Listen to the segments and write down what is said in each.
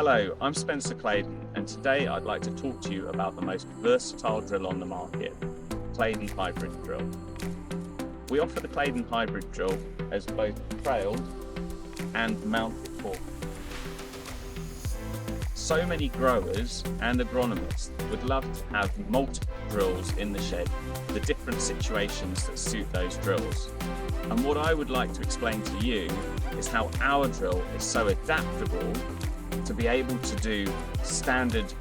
Hello, I'm Spencer Claydon, and today I'd like to talk to you about the most versatile drill on the market, Claydon Hybrid Drill. We offer the Claydon Hybrid Drill as both trailed and mounted fork. So many growers and agronomists would love to have multiple drills in the shed, the different situations that suit those drills. And what I would like to explain to you is how our drill is so adaptable to be able to do standard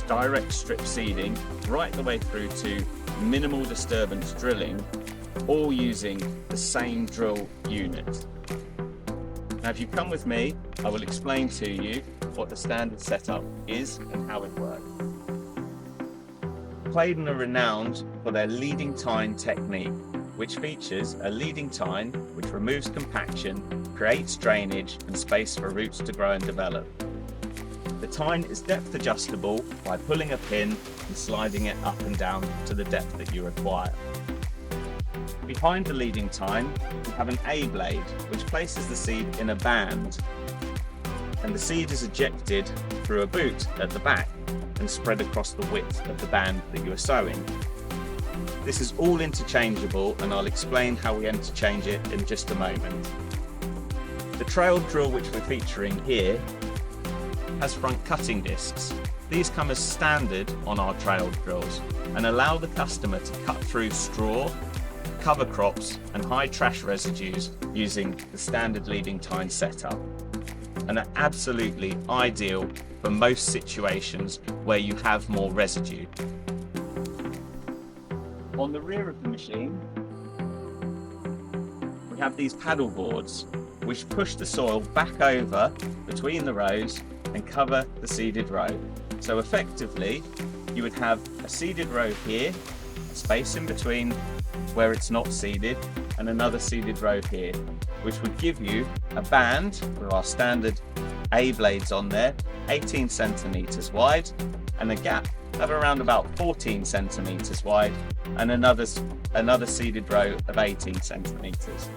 direct strip seeding right the way through to minimal disturbance drilling, all using the same drill unit. Now if you come with me, I will explain to you what the standard setup is and how it works. Claydon are renowned for their leading tine technique, which features a leading tine which removes compaction, creates drainage and space for roots to grow and develop. The tine is depth adjustable by pulling a pin and sliding it up and down to the depth that you require. Behind the leading tine, we have an A blade which places the seed in a band, and the seed is ejected through a boot at the back and spread across the width of the band that you are sowing. This is all interchangeable, and I'll explain how we interchange it in just a moment. The trail drill which we're featuring here has front cutting discs. These come as standard on our trail drills and allow the customer to cut through straw, cover crops and high trash residues using the standard leading tine setup, and are absolutely ideal for most situations where you have more residue. On the rear of the machine, we have these paddle boards which push the soil back over between the rows and cover the seeded row. So effectively, you would have a seeded row here, a space in between where it's not seeded, and another seeded row here, which would give you a band with our standard A blades on there, 18 centimeters wide, and a gap of around about 14 centimeters wide, and another seeded row of 18 centimeters.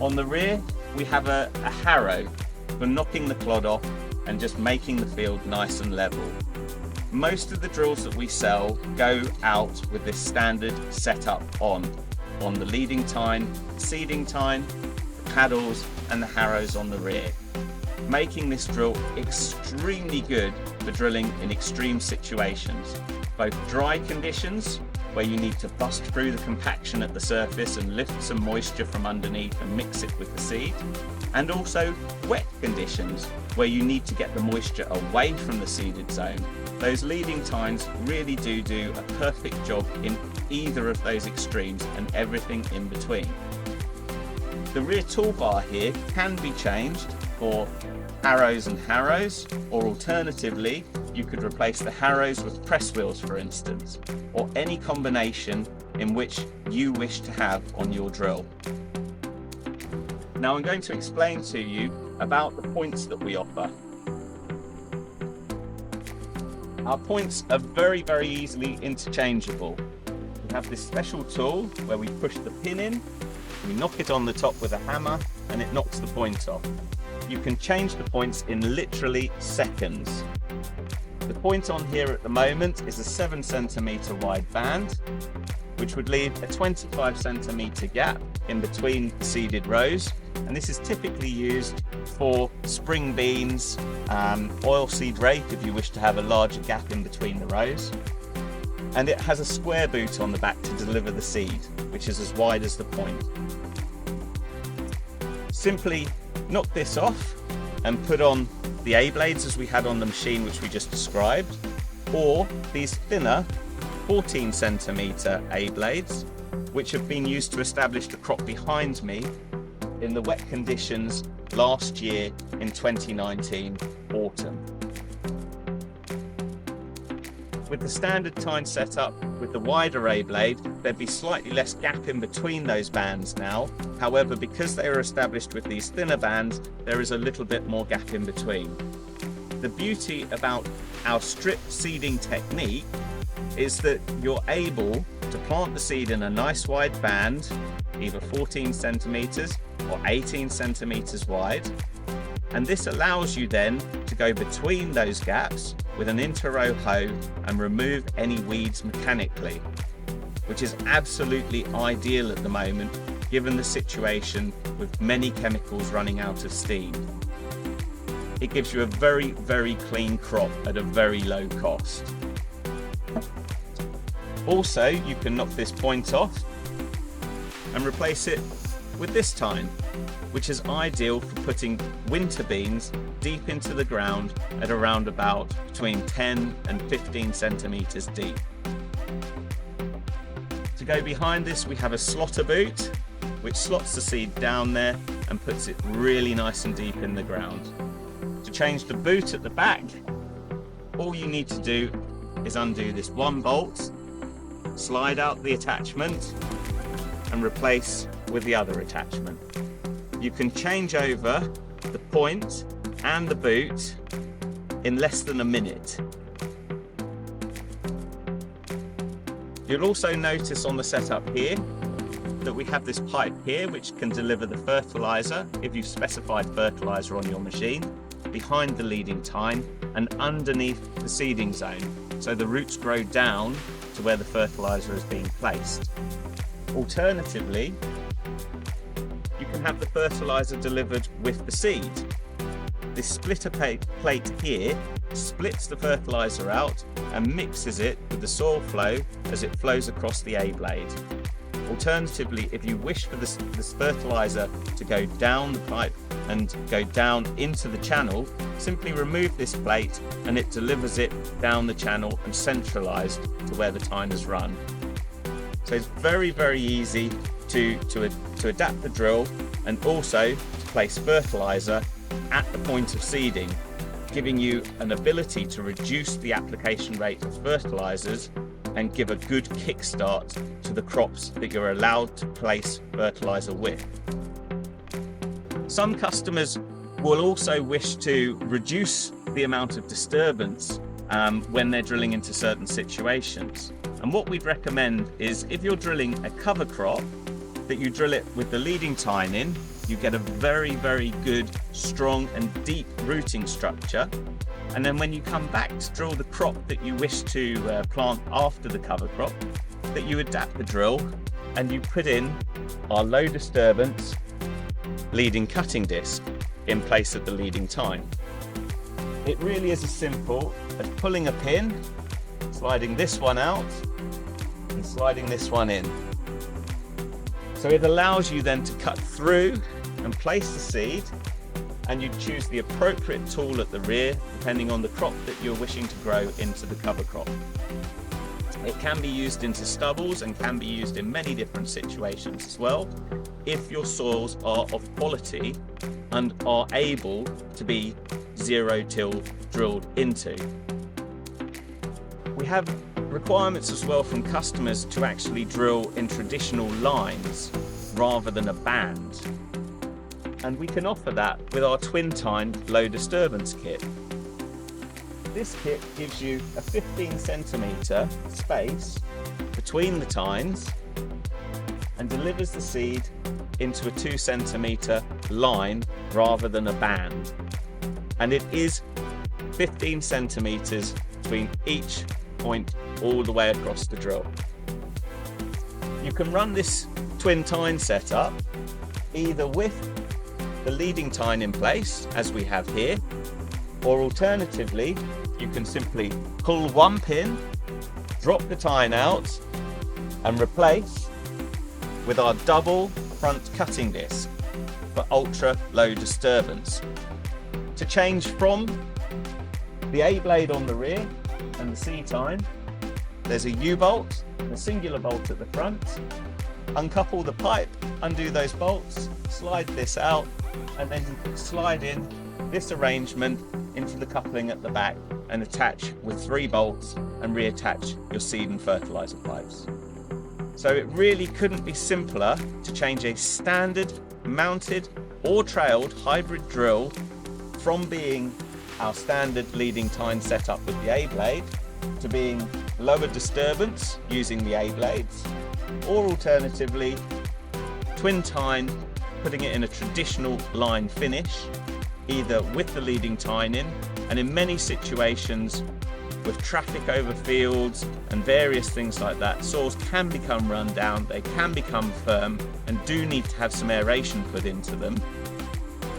On the rear, we have a harrow for knocking the clod off and just making the field nice and level. Most of the drills that we sell go out with this standard setup on the leading tine, seeding tine, the paddles and the harrows on the rear, making this drill extremely good for drilling in extreme situations, both dry conditions where you need to bust through the compaction at the surface and lift some moisture from underneath and mix it with the seed, and also wet conditions where you need to get the moisture away from the seeded zone. Those leading tines really do a perfect job in either of those extremes and everything in between. The rear toolbar here can be changed for harrows and harrows, or alternatively you could replace the harrows with press wheels, for instance, or any combination in which you wish to have on your drill. Now I'm going to explain to you about the points that we offer. Our points are very easily interchangeable. We have this special tool where we push the pin in, we knock it on the top with a hammer, and it knocks the point off. You can change the points in literally seconds. The point on here at the moment is a 7 centimeter wide band, which would leave a 25 centimeter gap in between the seeded rows. And this is typically used for spring beans, oilseed rape if you wish to have a larger gap in between the rows. And it has a square boot on the back to deliver the seed, which is as wide as the point. Simply knock this off and put on the A blades as we had on the machine which we just described, or these thinner 14 centimeter A blades which have been used to establish the crop behind me in the wet conditions last year in 2019 autumn. With the standard tine setup with the wider A blade, there'd be slightly less gap in between those bands now. However, because they are established with these thinner bands, there is a little bit more gap in between. The beauty about our strip seeding technique is that you're able to plant the seed in a nice wide band, either 14 centimeters or 18 centimeters wide, And this allows you then to go between those gaps with an inter-row hoe and remove any weeds mechanically, which is absolutely ideal at the moment given the situation with many chemicals running out of steam. It gives you a very, very clean crop at a very low cost. Also, you can knock this point off and replace it with this tine, which is ideal for putting winter beans deep into the ground at around about between 10 and 15 centimeters deep. To go behind this, we have a slotter boot, which slots the seed down there and puts it really nice and deep in the ground. To change the boot at the back, all you need to do is undo this one bolt, slide out the attachment and replace with the other attachment. You can change over the point and the boot in less than a minute. You'll also notice on the setup here that we have this pipe here which can deliver the fertilizer, if you've specified fertilizer on your machine, behind the leading tine and underneath the seeding zone, so the roots grow down to where the fertilizer is being placed. Alternatively, you can have the fertilizer delivered with the seed. This splitter plate here splits the fertilizer out and mixes it with the soil flow as it flows across the A-blade. Alternatively, if you wish for this fertilizer to go down the pipe and go down into the channel, simply remove this plate and it delivers it down the channel and centralized to where the tine is run. So it's very, very easy to adapt the drill and also to place fertilizer at the point of seeding, giving you an ability to reduce the application rate of fertilizers and give a good kickstart to the crops that you're allowed to place fertilizer with. Some customers will also wish to reduce the amount of disturbance when they're drilling into certain situations. And what we'd recommend is, if you're drilling a cover crop, that you drill it with the leading tine in. You get a very, very good, strong and deep rooting structure. And then when you come back to drill the crop that you wish to plant after the cover crop, that you adapt the drill and you put in our low disturbance leading cutting disc in place of the leading tine. It really is as simple as pulling a pin, sliding this one out and sliding this one in. So it allows you then to cut through and place the seed, and you choose the appropriate tool at the rear depending on the crop that you're wishing to grow into the cover crop. It can be used into stubbles and can be used in many different situations as well, if your soils are of quality and are able to be zero-till drilled into. We have requirements as well from customers to actually drill in traditional lines rather than a band. And we can offer that with our twin tine low disturbance kit. This kit gives you a 15 centimeter space between the tines and delivers the seed into a 2 centimeter line rather than a band. And it is 15 centimeters between each point all the way across the drill. You can run this twin tine setup either with the leading tine in place, as we have here, or alternatively, you can simply pull one pin, drop the tine out, and replace with our double front cutting disc for ultra low disturbance. To change from the A blade on the rear and the C tine, there's a U-bolt, a singular bolt at the front. Uncouple the pipe, undo those bolts, slide this out, and then you can slide in this arrangement into the coupling at the back and attach with 3 bolts and reattach your seed and fertilizer pipes. So it really couldn't be simpler to change a standard mounted or trailed hybrid drill from being our standard leading tine setup with the A blade to being lower disturbance using the A blades, or alternatively twin tine, putting it in a traditional line finish either with the leading tine in, and in many situations with traffic over fields and various things like that, soils can become run down, they can become firm and do need to have some aeration put into them.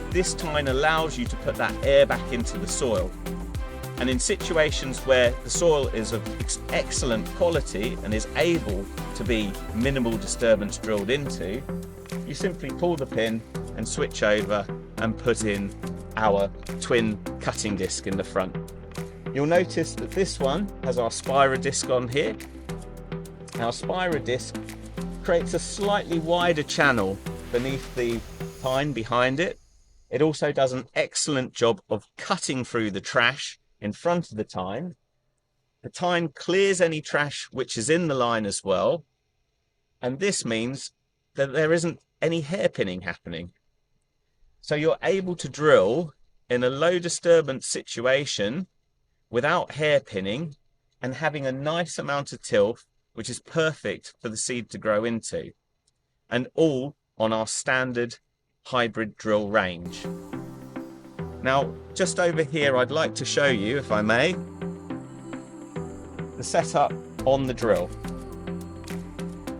This tine allows you to put that air back into the soil. And in situations where the soil is of excellent quality and is able to be minimal disturbance drilled into, you simply pull the pin and switch over and put in our twin cutting disc in the front. You'll notice that this one has our spiral disc on here. Our spiral disc creates a slightly wider channel beneath the tine behind it. It also does an excellent job of cutting through the trash in front of the tine. The tine clears any trash which is in the line as well, and this means that there isn't any hairpinning happening. So you're able to drill in a low disturbance situation without hairpinning and having a nice amount of tilth, which is perfect for the seed to grow into, and all on our standard hybrid drill range. Now, just over here, I'd like to show you, if I may, the setup on the drill.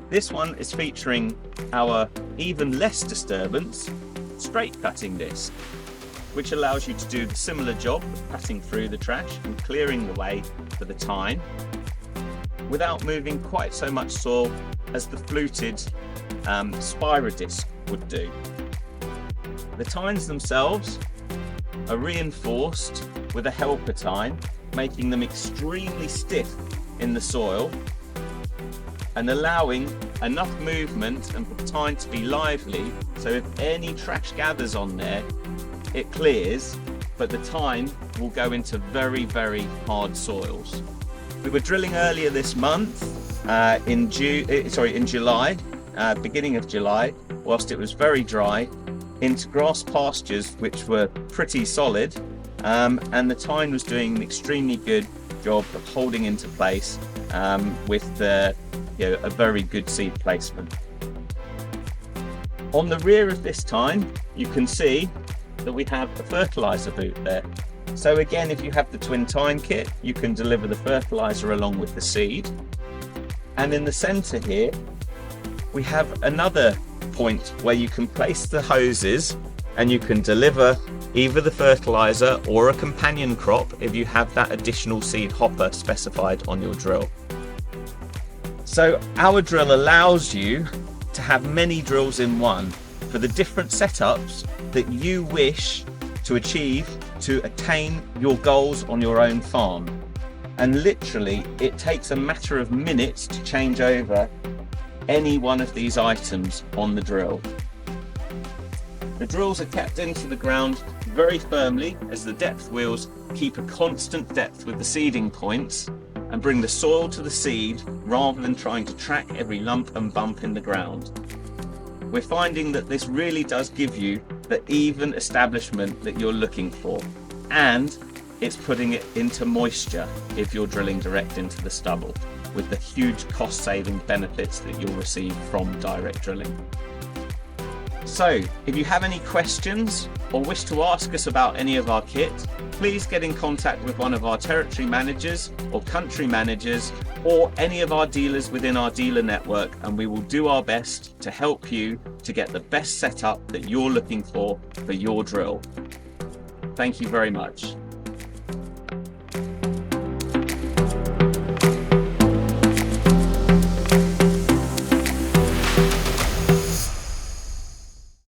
This one is featuring our even less disturbance straight cutting disc, which allows you to do the similar job of cutting through the trash and clearing the way for the tine without moving quite so much soil as the fluted spiral disc would do. The tines themselves are reinforced with a helper tine, making them extremely stiff in the soil and allowing enough movement and for the tine to be lively, so if any trash gathers on there, it clears, but the tine will go into very, very hard soils. We were drilling earlier this month in July, beginning of July, whilst it was very dry, into grass pastures which were pretty solid, and the tine was doing an extremely good job of holding into place with a very good seed placement. On the rear of this tine, you can see that we have a fertilizer boot there. So again, if you have the twin tine kit, you can deliver the fertilizer along with the seed. And in the center here, we have another point where you can place the hoses and you can deliver either the fertilizer or a companion crop if you have that additional seed hopper specified on your drill. So our drill allows you to have many drills in one for the different setups that you wish to achieve to attain your goals on your own farm. And literally it takes a matter of minutes to change over any one of these items on the drill. The drills are kept into the ground very firmly as the depth wheels keep a constant depth with the seeding points and bring the soil to the seed rather than trying to track every lump and bump in the ground. We're finding that this really does give you the even establishment that you're looking for, and it's putting it into moisture if you're drilling direct into the stubble, with the huge cost saving benefits that you'll receive from direct drilling. So if you have any questions or wish to ask us about any of our kit, please get in contact with one of our territory managers or country managers or any of our dealers within our dealer network, and we will do our best to help you to get the best setup that you're looking for your drill. Thank you very much.